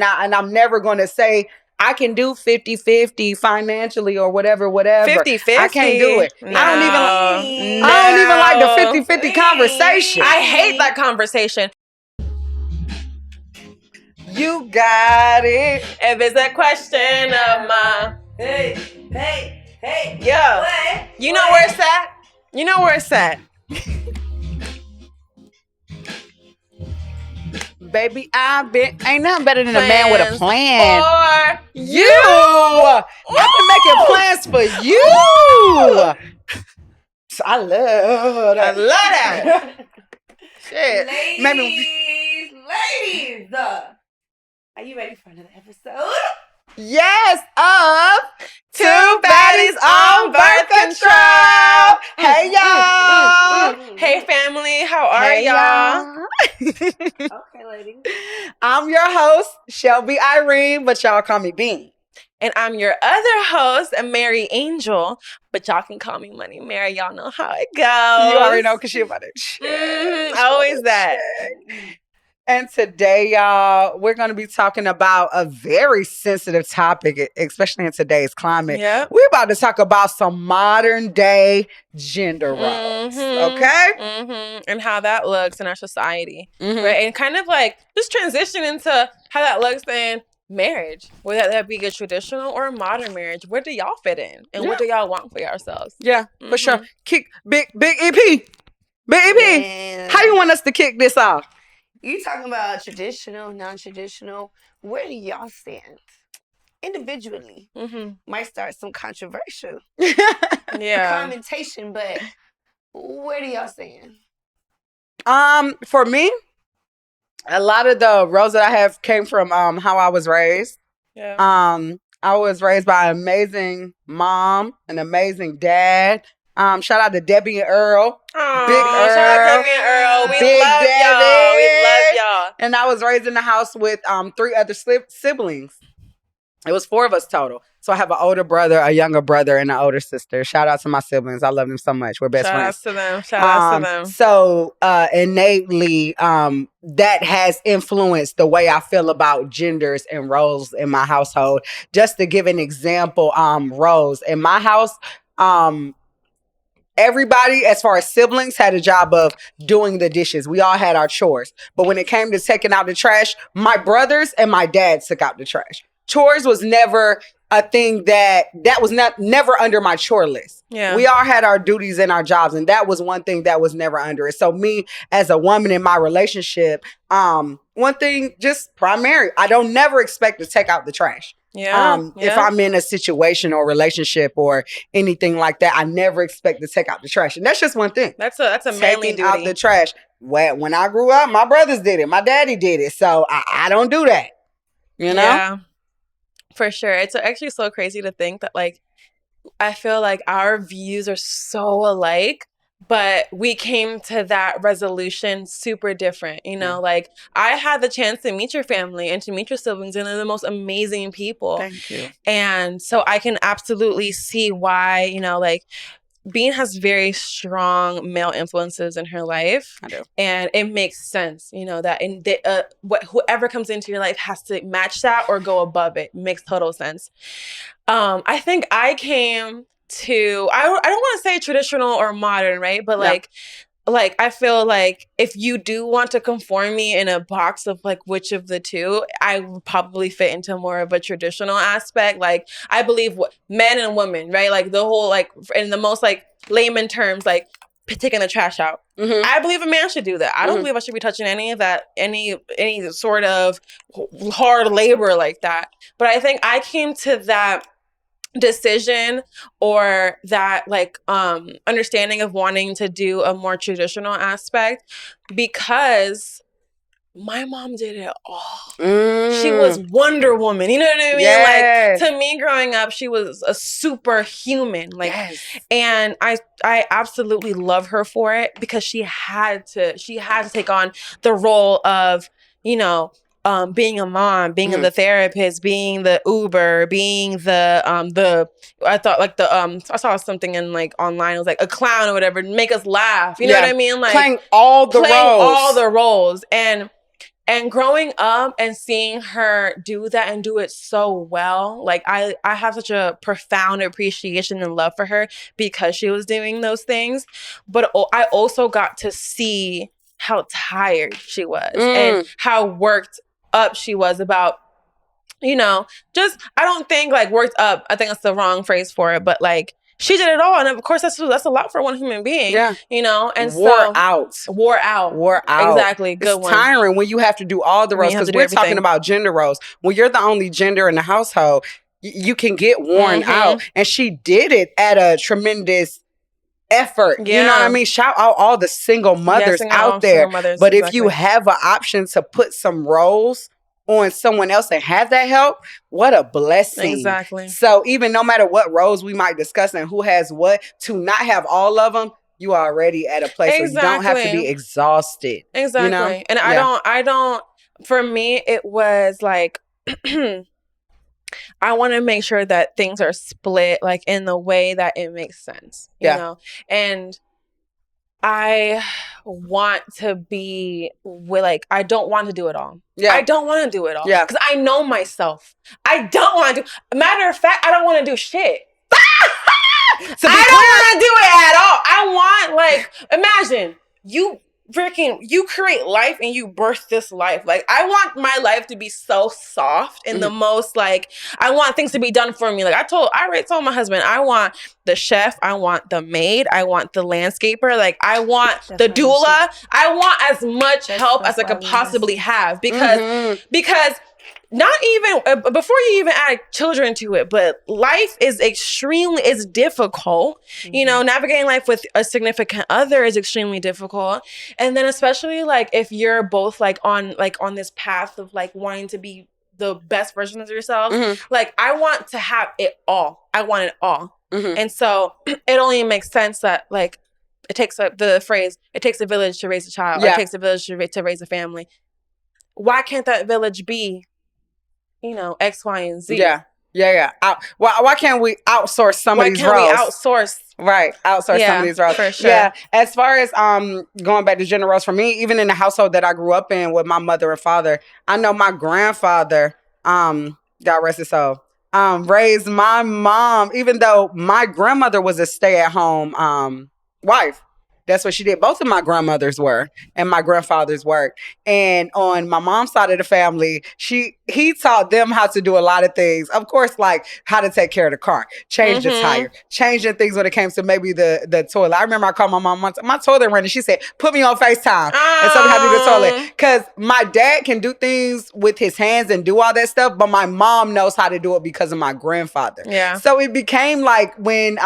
And I'm never going to say I can do 50-50 financially or whatever. 50-50? I can't do it. No. I don't even like the 50-50 conversation. I hate that conversation. You got it. If it's a question of my... Hey. Yo. What? You know where it's at? You know where it's at. Baby, ain't nothing better than a man with a plan. For you. I've been making plans for you. I love that. Shit. Ladies. Are you ready for another episode? Yes, of Two Baddies on Birth Control. Hey, y'all. Hey, family. How are y'all? Okay, ladies. I'm your host, Shelby Irene, but y'all call me Bean. And I'm your other host, Mary Angel, but y'all can call me Money Mary. Y'all know how it goes. You already know because she about it. Always that. And today, y'all, we're going to be talking about a very sensitive topic, especially in today's climate. Yep. We're about to talk about some modern day gender roles, okay? And how that looks in our society, right? And kind of like just transition into how that looks in marriage, whether that be a traditional or a modern marriage. Where do y'all fit in? And what do y'all want for yourselves? Yeah, for sure. Kick big EP. Big EP. Man. How you want us to kick this off? You talking about traditional, non-traditional. Where do y'all stand? Individually. Might start some controversial commentation, but where do y'all stand? For me, a lot of the roles that I have came from how I was raised. Yeah. I was raised by an amazing mom, an amazing dad. Shout out to Debbie and Earl. Big Earl. Shout out Debbie and Earl. We Big love Daddy. y'all. We love y'all. And I was raised in the house with 3 other siblings. It was 4 of us total. So I have an older brother, a younger brother, and an older sister. Shout out to my siblings. I love them so much. We're best friends. Shout out to them. So innately, that has influenced the way I feel about genders and roles in my household. Just to give an example, roles in my house, everybody, as far as siblings, had a job of doing the dishes. We all had our chores. But when it came to taking out the trash, my brothers and my dad took out the trash. Chores was never a thing that was never under my chore list. Yeah. We all had our duties and our jobs, and that was one thing that was never under it. So me, as a woman in my relationship, one thing just primary, I don't never expect to take out the trash. If I'm in a situation or relationship or anything like that, I never expect to take out the trash. And that's just one thing. That's a manly duty. Taking out the trash. When I grew up, my brothers did it. My daddy did it. So I don't do that. You know? Yeah, for sure. It's actually so crazy to think that, like, I feel like our views are so alike, but we came to that resolution super different. You know, like, I had the chance to meet your family and to meet your siblings, and they're the most amazing people. Thank you. And so I can absolutely see why, you know, like, Bean has very strong male influences in her life. I do. And it makes sense, you know, that whoever comes into your life has to match that or go above it. Makes total sense. I think I came to, I don't want to say traditional or modern, right? But like, I feel like if you do want to conform me in a box of like which of the two, I would probably fit into more of a traditional aspect. Like, I believe men and women, right? Like the whole, like, in the most like layman terms, like taking the trash out. I believe a man should do that. I don't believe I should be touching any of that, any sort of hard labor like that. But I think I came to that decision or that like understanding of wanting to do a more traditional aspect because my mom did it all. She was Wonder Woman, you know what I mean? Yes. Like, to me growing up, she was a superhuman. Like, and I absolutely love her for it because she had to take on the role of, you know, being a mom, being the therapist, being the Uber, being I thought like I saw something in like online, it was like a clown or whatever, make us laugh. You know what I mean? Like playing all the roles. And And growing up and seeing her do that and do it so well, like I have such a profound appreciation and love for her because she was doing those things. But I also got to see how tired she was and how worked up she was about, you know, just, I don't think like worked up, I think that's the wrong phrase for it, but like she did it all. And of course, that's a lot for one human being, you know? And Wore out. Exactly. Good it's one. tiring when you have to do all the roles, because we're talking about gender roles. When you're the only gender in the household, you can get worn out. And she did it at a tremendous effort. You know what I mean? Shout out all the single mothers out there. But if you have an option to put some roles on someone else and have that help, what a blessing. Exactly. So even no matter what roles we might discuss and who has what, to not have all of them, you are already at a place where you don't have to be exhausted. Exactly. You know? And I don't, for me, it was like, I want to make sure that things are split like in the way that it makes sense, you know? And I want to be with, like, I don't want to do it all. I don't want to do it all. Because I know myself. I don't want to do, matter of fact, I don't want to do shit. I don't want to do it at all. I want, like, imagine you create life and you birth this life. Like, I want my life to be so soft and the most, like, I want things to be done for me. Like, I already told my husband, I want the chef, I want the maid, I want the landscaper, like, I want the doula. I want as much help as I could possibly have because not even before you even add children to it, but life is difficult. You know, navigating life with a significant other is extremely difficult. And then especially like if you're both like on this path of like wanting to be the best version of yourself, like I want to have it all. I want it all. And so it only makes sense that like it takes the phrase, it takes a village to raise a child, or it takes a village to raise a family. Why can't that village be, you know, X, Y, and Z? Why can't we outsource some of these roles? Why can't we outsource? Right, outsource some of these roles. For sure. Yeah, as far as going back to gender roles, for me, even in the household that I grew up in with my mother and father, I know my grandfather, God rest his soul, raised my mom, even though my grandmother was a stay-at-home wife. That's what she did. Both of my grandmothers were, and my grandfathers worked. And on my mom's side of the family, he taught them how to do a lot of things. Of course, like how to take care of the car, change the tire, changing things when it came to maybe the toilet. I remember I called my mom once, my toilet ran, and she said, "Put me on FaceTime and tell me how to do the toilet." Because my dad can do things with his hands and do all that stuff, but my mom knows how to do it because of my grandfather. Yeah. So it became like when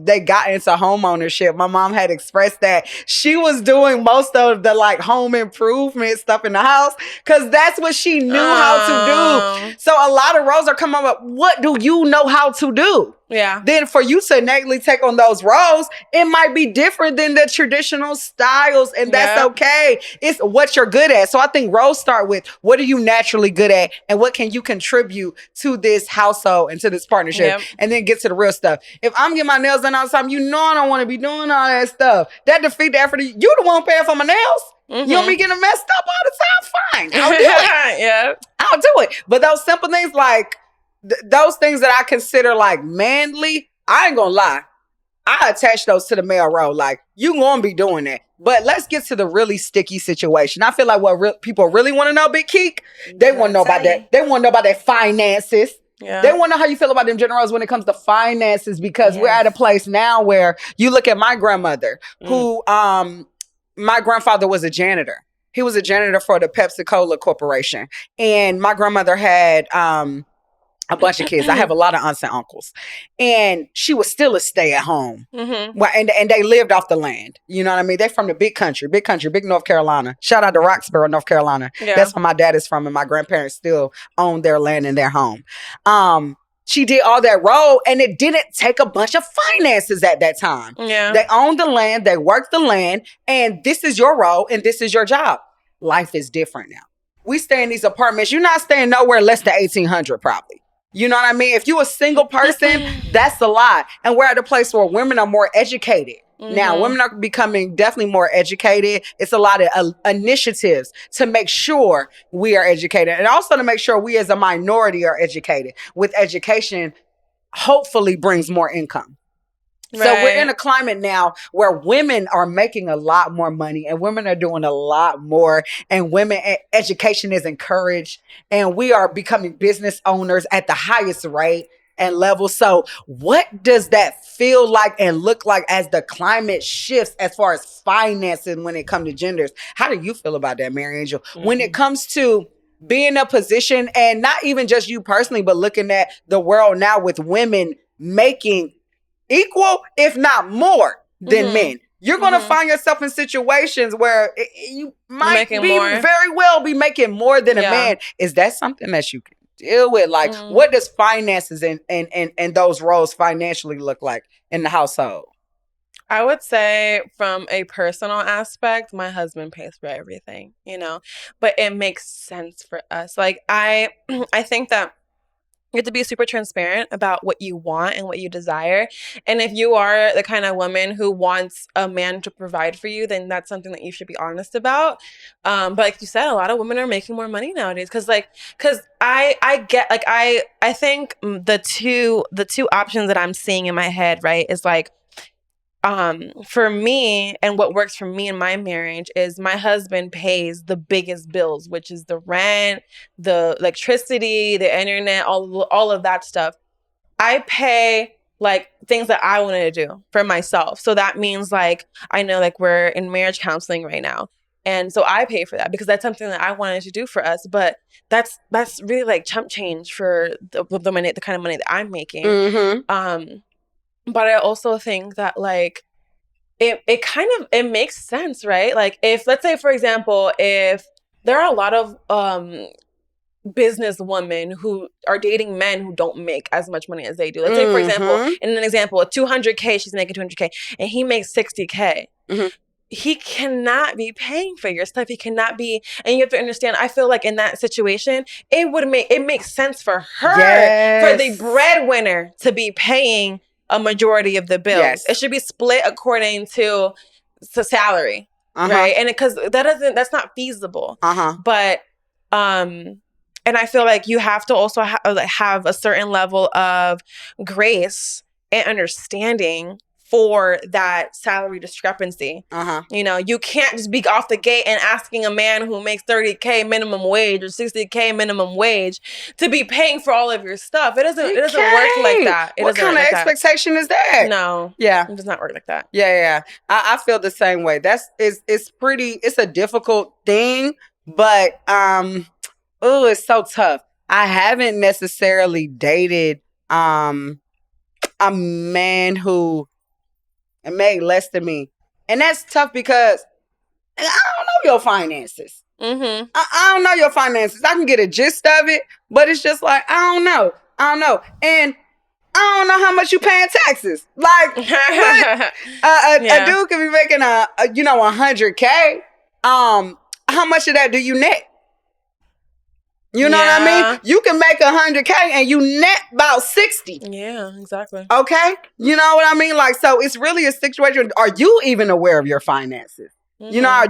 they got into home ownership, my mom had expressed that she was doing most of the like home improvement stuff in the house because that's what she knew how to do. So a lot of roles are coming up. What do you know how to do? Yeah. Then for you to innately take on those roles, it might be different than the traditional styles, and that's okay. It's what you're good at. So I think roles start with what are you naturally good at and what can you contribute to this household and to this partnership, and then get to the real stuff. If I'm getting my nails done all the time, you know I don't want to be doing all that stuff. That defeat the effort. You the one paying for my nails. You want me getting messed up all the time? Fine. I'll do it. I'll do it. But those simple things like those things that I consider like manly, I ain't gonna lie. I attach those to the male role. Like, you gonna be doing that. But let's get to the really sticky situation. I feel like what people really want to know, Big Keek, they want to know about that. They want to know about their finances. Yeah. They want to know how you feel about them gender roles when it comes to finances, because we're at a place now where you look at my grandmother, who, my grandfather was a janitor. He was a janitor for the Pepsi-Cola Corporation. And my grandmother had, a bunch of kids. I have a lot of aunts and uncles. And she was still a stay-at-home. Well, and they lived off the land. You know what I mean? They're from the big country, big North Carolina. Shout out to Roxborough, North Carolina. Yeah. That's where my dad is from, and my grandparents still own their land and their home. She did all that role, and it didn't take a bunch of finances at that time. Yeah. They owned the land, they worked the land, and this is your role, and this is your job. Life is different now. We stay in these apartments. You're not staying nowhere less than 1,800 probably. You know what I mean? If you're a single person, that's a lot. And we're at a place where women are more educated. Now, women are becoming definitely more educated. It's a lot of initiatives to make sure we are educated, and also to make sure we as a minority are educated. With education, hopefully brings more income. Right. So we're in a climate now where women are making a lot more money and women are doing a lot more, and women education is encouraged, and we are becoming business owners at the highest rate and level. So what does that feel like and look like as the climate shifts as far as financing when it comes to genders? How do you feel about that, Mary Angel? When it comes to being in a position, and not even just you personally, but looking at the world now with women making equal, if not more than men. You're going to find yourself in situations where you might very well be making more than a man. Is that something that you can deal with? Like, what does finances and those roles financially look like in the household? I would say from a personal aspect, my husband pays for everything, but it makes sense for us. Like, I think that you have to be super transparent about what you want and what you desire. And if you are the kind of woman who wants a man to provide for you, then that's something that you should be honest about. But like you said, a lot of women are making more money nowadays. Cause I get, like, I think the two options that I'm seeing in my head, right, is like, for me, and what works for me in my marriage is my husband pays the biggest bills, which is the rent, the electricity, the internet, all of that stuff. I pay like things that I wanted to do for myself. So that means like, I know like we're in marriage counseling right now. And so I pay for that because that's something that I wanted to do for us. But that's really like chump change for the money, the kind of money that I'm making. But I also think that like it makes sense, right? Like if, let's say, for example, if there are a lot of business women who are dating men who don't make as much money as they do. Let's say, for example, in an example, 200K, she's making 200K and he makes 60K. He cannot be paying for your stuff. He cannot be, and you have to understand, I feel like in that situation, it makes sense for her, for the breadwinner to be paying a majority of the bills. It should be split according to salary, right? And because that's not feasible. But and I feel like you have to also have a certain level of grace and understanding for that salary discrepancy. You can't just be off the gate and asking a man who makes 30K minimum wage or 60K minimum wage to be paying for all of your stuff. It doesn't work like that. What kind of expectation is that? No. Yeah. It does not work like that. Yeah. I feel the same way. It's a difficult thing, but it's so tough. I haven't necessarily dated a man who made less than me. And that's tough because I don't know your finances. I don't know your finances. I can get a gist of it, but it's just like, I don't know. And I don't know how much you paying taxes. Like, a dude can be making a 100K. How much of that do you net? You know what I mean? You can make 100K and you net about 60. Yeah, exactly. Okay? You know what I mean? Like, so it's really a situation. Are you even aware of your finances? You know, are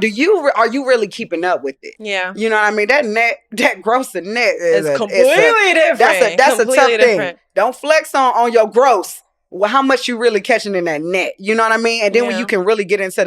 you really keeping up with it? Yeah. You know what I mean? That gross and net is completely different. That's a tough thing. Don't flex on your gross. Well, how much you really catching in that net? You know what I mean? And then when you can really get into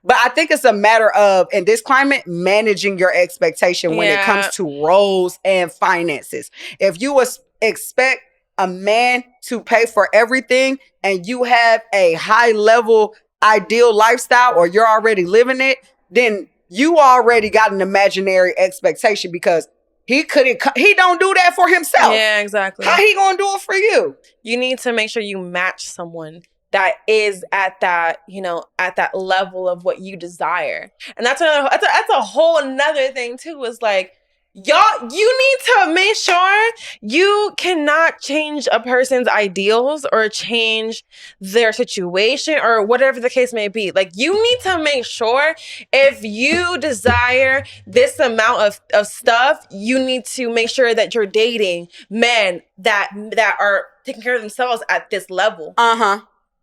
but I think it's a matter of, in this climate, managing your expectation when it comes to roles and finances. If you expect a man to pay for everything and you have a high level ideal lifestyle, or you're already living it, then you already got an imaginary expectation because he don't do that for himself. Yeah, exactly. How he gonna do it for you? You need to make sure you match someone that is at that, at that level of what you desire. And that's a whole another thing too, is like, y'all, you need to make sure you cannot change a person's ideals or change their situation or whatever the case may be. Like, you need to make sure if you desire this amount of stuff, you need to make sure that you're dating men that are taking care of themselves at this level.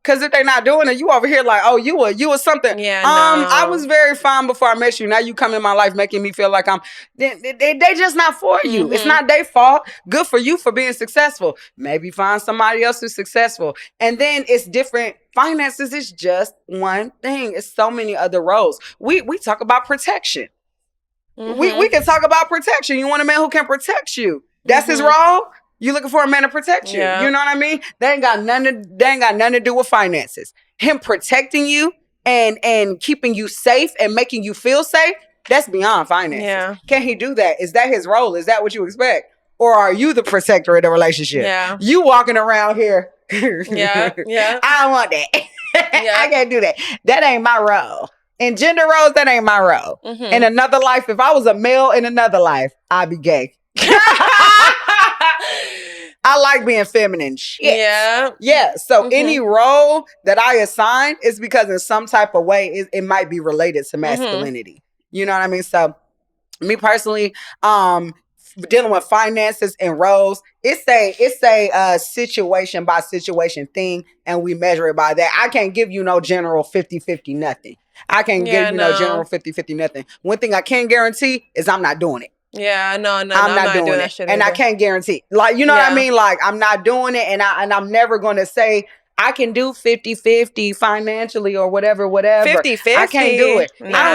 Because if they're not doing it, you over here like, oh, you were something. Yeah, I was very fine before I met you. Now you come in my life making me feel like they just not for you. It's not their fault. Good for you for being successful. Maybe find somebody else who's successful. And then it's different. Finances is just one thing. It's so many other roles. We talk about protection. We can talk about protection. You want a man who can protect you. That's his role. You looking for a man to protect you. You know what I mean? They ain't got nothing to do with finances. Him protecting you and keeping you safe and making you feel safe, that's beyond finances. Yeah. Can he do that? Is that his role? Is that what you expect? Or are you the protector of the relationship? Yeah. You walking around here. Yeah. I don't want that. I can't do that. That ain't my role. In gender roles, that ain't my role. In another life, if I was a male in another life, I'd be gay. I like being feminine. Shit. Yeah. So any role that I assign is because in some type of way it might be related to masculinity. You know what I mean? So me personally, dealing with finances and roles, it's a situation by situation thing, and we measure it by that. I can't give you no general 50-50 nothing. I can't give you no general 50-50 nothing. One thing I can guarantee is I'm not doing it. Yeah, no, I'm not doing that shit and either. I can't guarantee. Like, you know what I mean? Like, I'm not doing it, and I'm never going to say I can do 50-50 financially or whatever. 50-50? I can't do it. No. I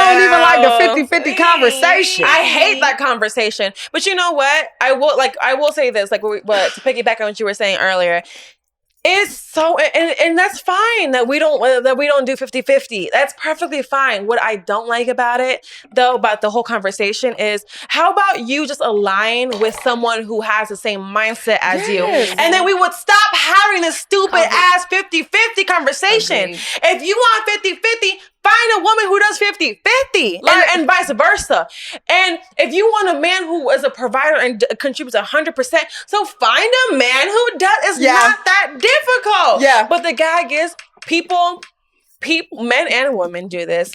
don't even like the 50-50 conversation. I hate that conversation. But you know what? I will say this, like, to piggyback on what you were saying earlier. It's so, and that's fine that we don't do 50-50. That's perfectly fine. What I don't like about it, though, about the whole conversation is, how about you just align with someone who has the same mindset as you? And then we would stop having this stupid ass 50-50 conversation. If you want 50-50, find a woman who does 50-50 and vice versa. And if you want a man who is a provider and contributes 100%, so find a man who does. It's not that difficult. Yeah. But the gag is people, men and women do this.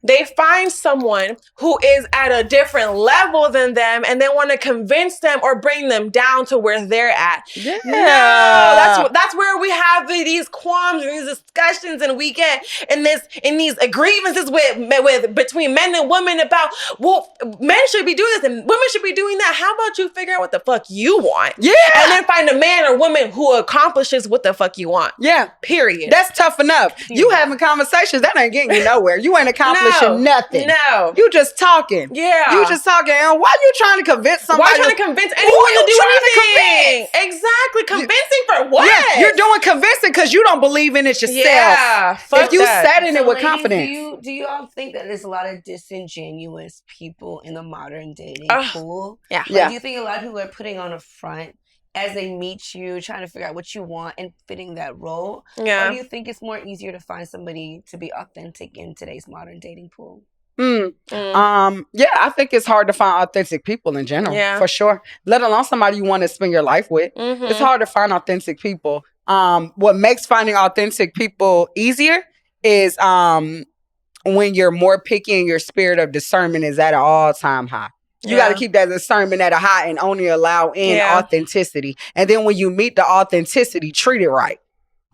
They find someone who is at a different level than them, and they want to convince them or bring them down to where they're at. Yeah. No, that's where we have these qualms and these discussions, and we get in these grievances with between men and women about, well, men should be doing this and women should be doing that. How about you figure out what the fuck you want? Yeah. And then find a man or woman who accomplishes what the fuck you want. Yeah. Period. That's tough enough. You having conversations, that ain't getting you nowhere. You ain't accomplishing nothing. No. You just talking. Yeah. You just talking. And why you trying to convince somebody? Why you trying to convince anyone to do anything? Exactly. Convincing for what? Yeah. You're doing convincing because you don't believe in it yourself. Yeah. If you sat in it with confidence. Do you all think that there's a lot of disingenuous people in the modern dating pool? Yeah. Like, do you think a lot of people are putting on a front as they meet you, trying to figure out what you want and fitting that role? Yeah. Or do you think it's more easier to find somebody to be authentic in today's modern dating pool? Yeah, I think it's hard to find authentic people in general, for sure. Let alone somebody you want to spend your life with. It's hard to find authentic people. What makes finding authentic people easier is when you're more picky and your spirit of discernment is at an all-time high. You got to keep that discernment at a high and only allow in authenticity. And then when you meet the authenticity, treat it right.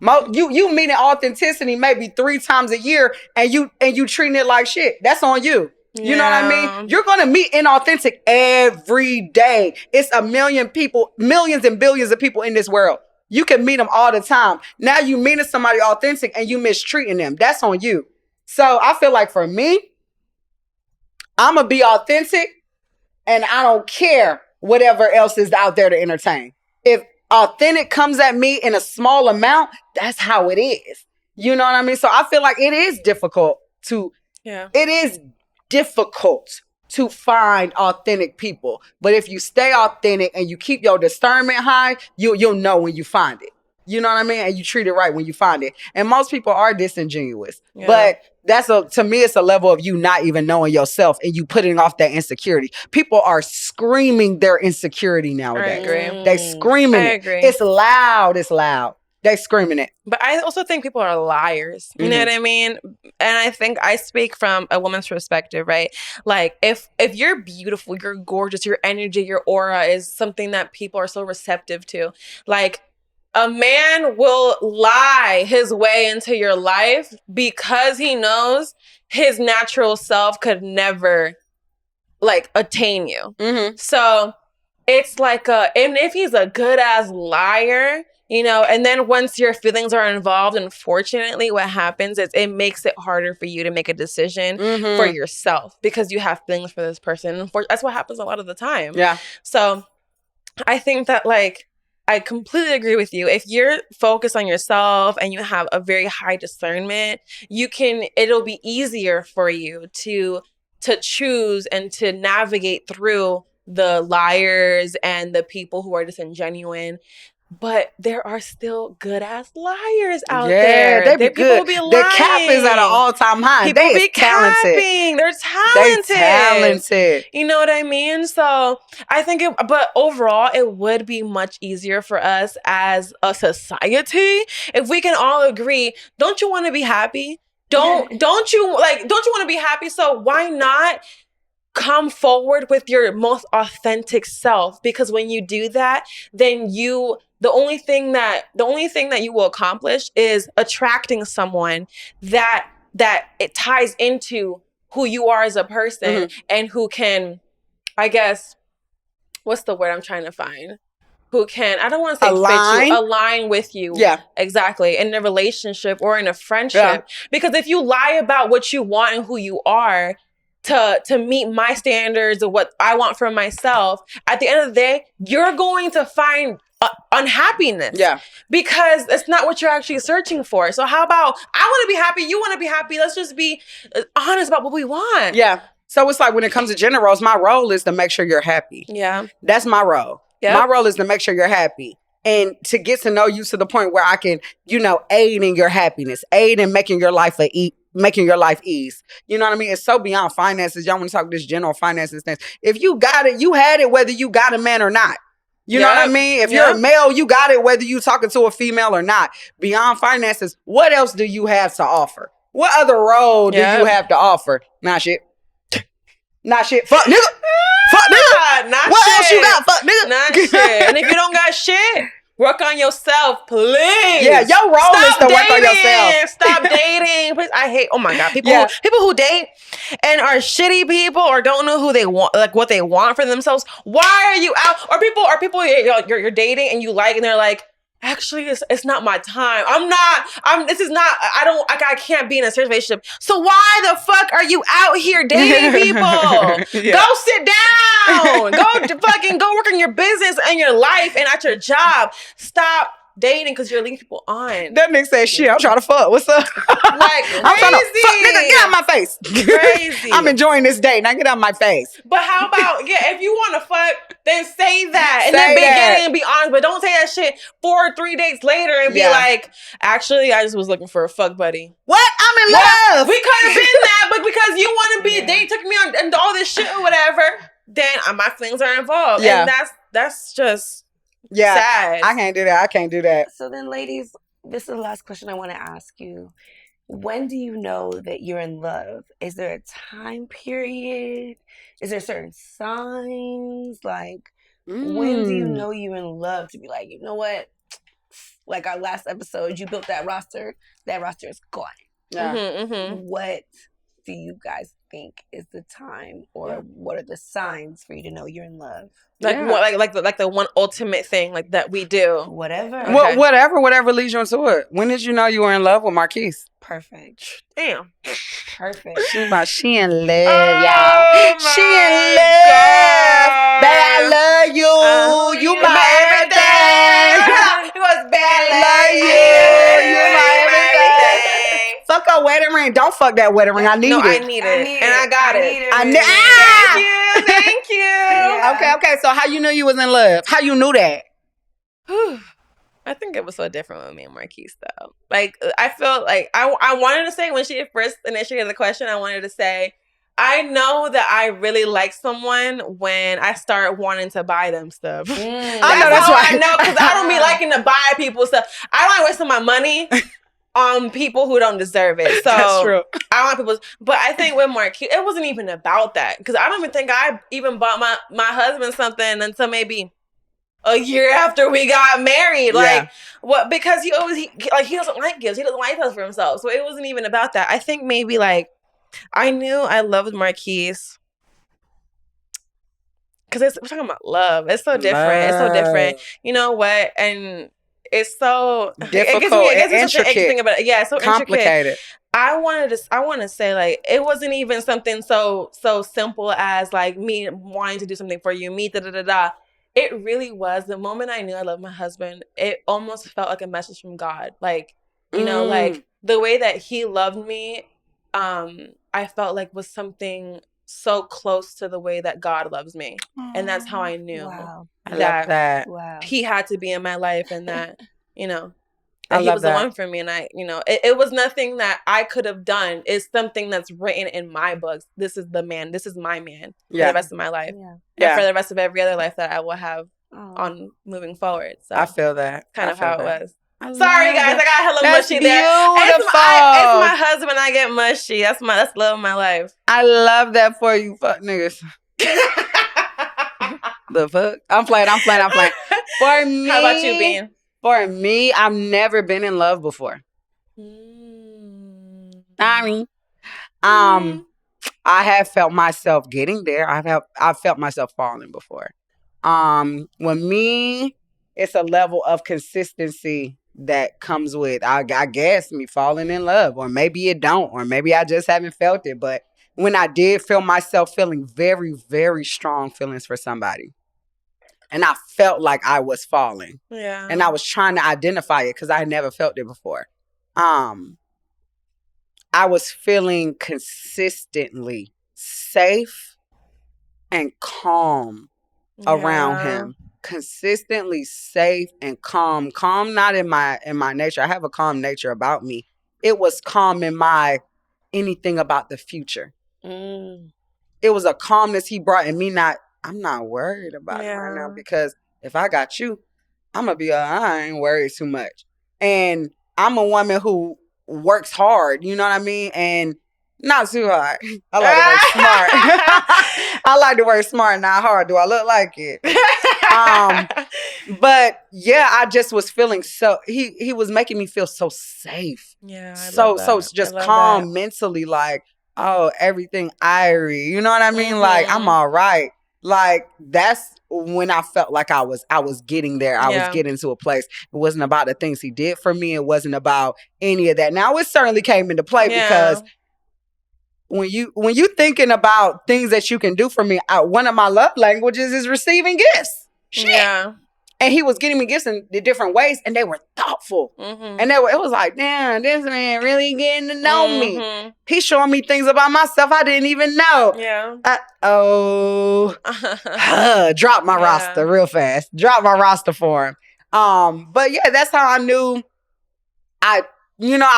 You meeting authenticity maybe 3 times a year and you treating it like shit. That's on you. You know what I mean? You're going to meet inauthentic every day. It's a million people, millions and billions of people in this world. You can meet them all the time. Now you meeting somebody authentic and you mistreating them. That's on you. So I feel like for me, I'm going to be authentic. And I don't care whatever else is out there to entertain. If authentic comes at me in a small amount, that's how it is. You know what I mean? So I feel like it is difficult to find authentic people. But if you stay authentic and you keep your discernment high, you'll know when you find it. You know what I mean? And you treat it right when you find it. And most people are disingenuous. Yeah. But to me, it's a level of you not even knowing yourself and you putting off that insecurity. People are screaming their insecurity nowadays. I agree. They screaming it. It's loud. They screaming it. But I also think people are liars. You know what I mean? And I think I speak from a woman's perspective, right? Like, if you're beautiful, you're gorgeous, your energy, your aura is something that people are so receptive to. Like, A man will lie his way into your life because he knows his natural self could never like attain you. So it's like and if he's a good ass liar, you know, and then once your feelings are involved, unfortunately, what happens is it makes it harder for you to make a decision for yourself because you have feelings for this person. And that's what happens a lot of the time. Yeah. So I think that like, I completely agree with you. If you're focused on yourself and you have a very high discernment, it'll be easier for you to choose and to navigate through the liars and the people who are disingenuine. But there are still good ass liars out there. Yeah, they be good. Be lying. The cap is at an all-time high. People be talented. They're talented. They talented. You know what I mean? So I think but overall, it would be much easier for us as a society if we can all agree, don't you want to be happy? Don't you want to be happy? So why not come forward with your most authentic self? Because when you do that, then the only thing that you will accomplish is attracting someone that it ties into who you are as a person and who can, I guess, what's the word I'm trying to find? Who can, I don't want to say align with you. Yeah. Exactly. In a relationship or in a friendship. Yeah. Because if you lie about what you want and who you are, to meet my standards of what I want for myself, at the end of the day, you're going to find unhappiness. Yeah. Because it's not what you're actually searching for. So how about, I want to be happy, you want to be happy. Let's just be honest about what we want. Yeah. So it's like when it comes to gender roles, my role is to make sure you're happy. Yeah. That's my role. Yep. My role is to make sure you're happy. And to get to know you to the point where I can, aid in your happiness, aid in making your life ease. You know what I mean? It's so beyond finances. Y'all want to talk this general finances things. If you got it, you had it whether you got a man or not. You know what I mean? If you're a male, you got it whether you talking to a female or not. Beyond finances, what else do you have to offer? What other role do you have to offer? Not shit. Not shit. Fuck nigga. Fuck nigga. Not what shit. else you got? Fuck nigga. Not shit. And if you don't got shit, work on yourself, please. Yeah, your role is to work on yourself. Stop dating. Please. I hate, oh my God, people who date and are shitty people or don't know who they want, like what they want for themselves. Why are you out? Or people you're dating and you like, and they're like, actually, it's not my time. I can't be in a serious relationship. So why the fuck are you out here dating people? Go sit down. Go work on your business and your life and at your job. Stop dating because you're leading people on. That nigga said, shit, I'm trying to fuck. What's up? Like, I'm trying to fuck, nigga, get out my face. Crazy. I'm enjoying this day. Now get out my face. But how about, if you want to fuck, then say that. And then beginning and be honest. But don't say that shit 3 days later and be like, actually, I just was looking for a fuck buddy. What? I'm in love. We could have been that, but because you want to be, they took me on and all this shit or whatever, then my feelings are involved. Yeah. And that's just... Yeah, sad. I can't do that. So then, ladies, this is the last question I want to ask you. When do you know that you're in love? Is there a time period? Is there certain signs? Like, when do you know you're in love to be like, you know what? Like our last episode, you built that roster. That roster is gone. Yeah. What do you guys think is the time, or what are the signs for you to know you're in love? Like the one ultimate thing like that we do. Whatever. Okay. Whatever leads you into it. When did you know you were in love with Marquise? Perfect. Damn. Perfect. She in love, y'all. She in love. Babe, I love you. You my everything. It was bad. I love you. You my everything. Fuck a wedding ring. Don't fuck that wedding ring. I need it. I need it. And I got it. Thank you. Yeah. Okay. So how you knew you was in love? How you knew that? I think it was so different with me and Marquise though. Like I felt like I wanted to say when she first initiated the question, I wanted to say, I know that I really like someone when I start wanting to buy them stuff. I know that's why. I know, because I don't be liking to buy people stuff. I don't like wasting my money on people who don't deserve it. So that's true. I want people, but I think with Marquise, it wasn't even about that. Because I don't even think I even bought my husband something until maybe a year after we got married. Like, what? Because he doesn't like gifts. He doesn't like those for himself. So it wasn't even about that. I think maybe like I knew I loved Marquise because we're talking about love. It's so different. It's so different. You know what? And it's so difficult. It gets intricate. Thing about it. Yeah, it's so complicated. Intricate. I want to say like it wasn't even something so simple as like me wanting to do something for you, me da. It really was the moment I knew I loved my husband. It almost felt like a message from God. Like, you know, like the way that he loved me, I felt like was something so close to the way that God loves me. And that's how I knew that he had to be in my life and that, you know, that he was the one for me. And I, you know, it was nothing that I could have done. It's something that's written in my books. This is the man. This is my man for the rest of my life. And for the rest of every other life that I will have on moving forward. So I feel that. Kind of how it was. Sorry guys, I got hella mushy there. Beautiful. It's my husband. I get mushy. That's love of my life. I love that for you, fuck niggas. The fuck? I'm playing. For me, how about you, Bean? For me, I've never been in love before. I mean, I have felt myself getting there. I've felt myself falling before. When me, it's a level of consistency that comes with, I guess, me falling in love, or maybe it don't, or maybe I just haven't felt it. But when I did feel myself feeling very, very strong feelings for somebody, and I felt like I was falling, and I was trying to identify it because I had never felt it before. I was feeling consistently safe and calm around him. Consistently safe and calm. Calm not in my nature. I have a calm nature about me. It was calm in my anything about the future. It was a calmness he brought in me. I'm not worried about it right now, because if I got you, I'm gonna be I ain't worried too much. And I'm a woman who works hard, you know what I mean? And not too hard. I like to work smart. I like to work smart, not hard. Do I look like it? But yeah, I just was feeling so, he was making me feel so safe. Yeah. So just calm mentally, like, oh, everything irie. You know what I mean? Like, I'm all right. Like, that's when I felt like I was getting there. I was getting to a place. It wasn't about the things he did for me. It wasn't about any of that. Now, it certainly came into play because when you thinking about things that you can do for me, one of my love languages is receiving gifts. Shit. Yeah. And he was getting me gifts in the different ways, and they were thoughtful. And it was like, damn, this man really getting to know me. He's showing me things about myself I didn't even know. Yeah. Drop my roster real fast. Drop my roster for him. But yeah, that's how I knew I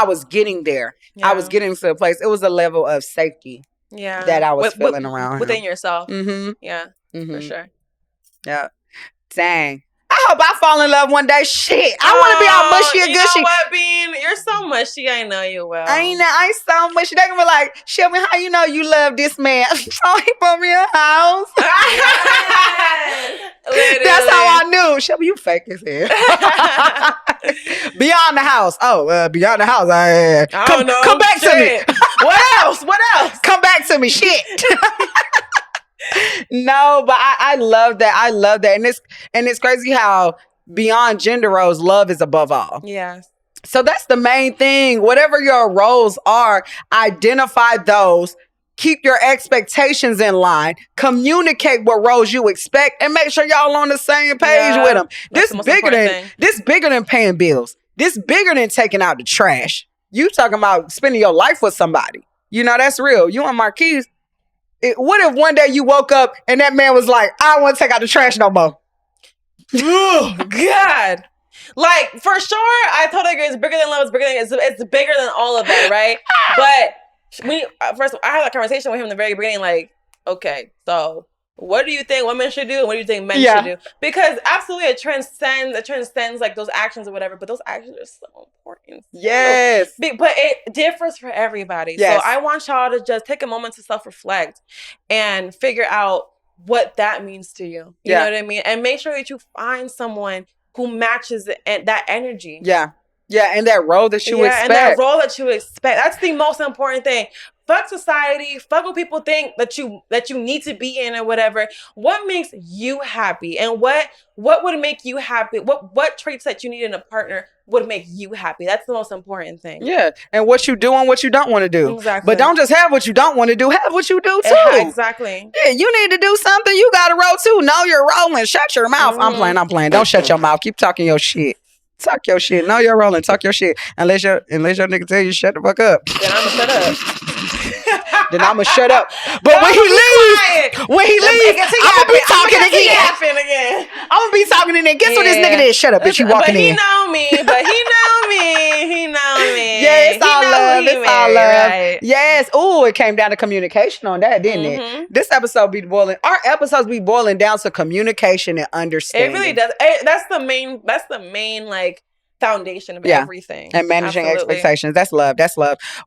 was getting there. I was getting to a place. It was a level of safety that I was feeling around him. Within yourself. Yeah, for sure. Yeah. Dang. I hope I fall in love one day. Shit. I want to be all mushy and gushy. You know what, Bean? You're so mushy. I know you well. I ain't so mushy. They can be like, Shelby, how you know you love this man? Oh, he bought me a house. That's how I knew. Shelby, you fake as hell. Beyond the house. Oh, beyond the house. I don't know. Come back to me. What else? Come back to me. Shit. No, but I love that. I love that. And it's crazy how beyond gender roles, love is above all. Yeah. So that's the main thing. Whatever your roles are, identify those, keep your expectations in line, communicate what roles you expect, and make sure y'all on the same page with them. This bigger than paying bills. This bigger than taking out the trash. You talking about spending your life with somebody. You know, that's real. You and Marquise. What if one day you woke up and that man was like, I don't want to take out the trash no more? Oh, God. Like, for sure, I totally agree. It's bigger than love. It's bigger than all of that, right? But first, I had that conversation with him in the very beginning, like, okay, so what do you think women should do and what do you think men should do? Because absolutely it transcends like those actions or whatever, but those actions are so important. Yes. But it differs for everybody. Yes. So I want y'all to just take a moment to self-reflect and figure out what that means to you. You know what I mean? And make sure that you find someone who matches that energy. Yeah. Yeah, and that role that you expect. And that role that you expect. That's the most important thing. Fuck society. Fuck what people think that you need to be in or whatever. What makes you happy? And what would make you happy? What traits that you need in a partner would make you happy? That's the most important thing. Yeah. And what you do and what you don't want to do. Exactly. But don't just have what you don't want to do. Have what you do too. Exactly. Yeah, you need to do something. You got to roll too. Know you're rolling. Shut your mouth. I'm playing. Don't shut your mouth. Keep talking your shit. Talk your shit. Know you're rolling. Talk your shit. Unless your nigga tell you shut the fuck up. Then I'ma shut up. Then I'ma shut up. But when he leaves, I'm gonna be talking again. I'm gonna be talking again. Guess what this nigga did? Shut up, bitch. You walking in. But he know me. Yeah, it's all love. It's all love. Right. Yes. Ooh, it came down to communication on that, didn't it? This episode be boiling. Our episodes be boiling down to communication and understanding. It really does. That's the main like foundation of everything. And managing expectations. That's love.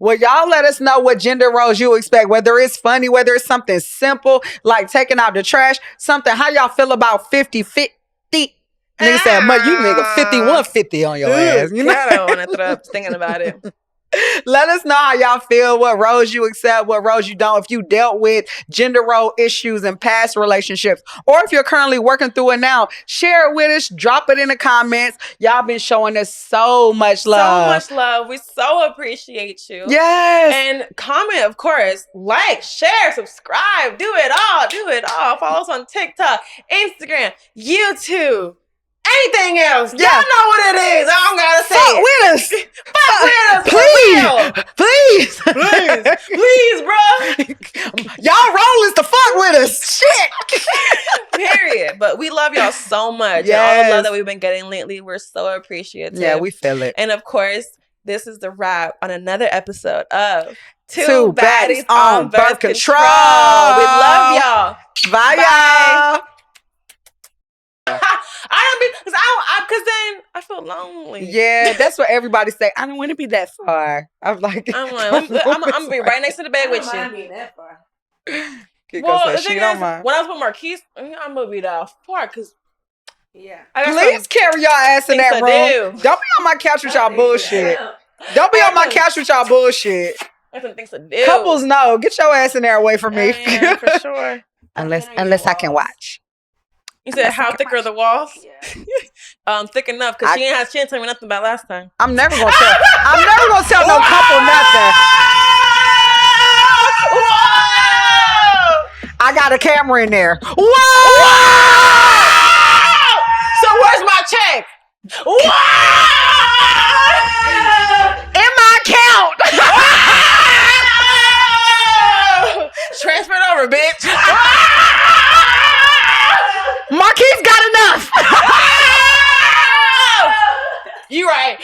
Well, y'all let us know what gender roles you expect, whether it's funny, whether it's something simple, like taking out the trash, something, how y'all feel about 50-50. Nigga said, you nigga 51-50 on your ass. You know? I don't want to throw up thinking about it. Let us know how y'all feel, what roles you accept, what roles you don't. If you dealt with gender role issues in past relationships, or if you're currently working through it now, share it with us. Drop it in the comments. Y'all been showing us so much love. We so appreciate you. Yes. And comment, of course. Like, share, subscribe. Do it all. Follow us on TikTok, Instagram, YouTube. Anything else? Y'all know what it is. I don't gotta say Fuck it. with us. Please, bro. Y'all rolling to fuck with us. Shit. Period. But we love y'all so much. Yes. And all the love that we've been getting lately, we're so appreciative. Yeah, we feel it. And of course, this is the wrap on another episode of Two Baddies on Birth Control. We love y'all. Bye, y'all. Because then I feel lonely. Yeah, that's what everybody say. I don't want to be that far. I'm like, I'm gonna be right next to the bed with you. I don't mind being that far. Well, the thing is, when I was with Marquise, I'm gonna be that far because please carry your ass in that room. Don't be on my couch with y'all bullshit. Don't be on my couch with y'all bullshit. I have some things to do. Couples, no, get your ass in there away from me. Yeah, for sure. unless I can watch. You said how thick are the walls? Yeah. Thick enough because she didn't tell me nothing about last time. I'm never gonna tell no couple nothing. Whoa! I got a camera in there. Whoa! So where's my check? Whoa! In my account. Transfer it over, bitch. Marquise got enough. You right.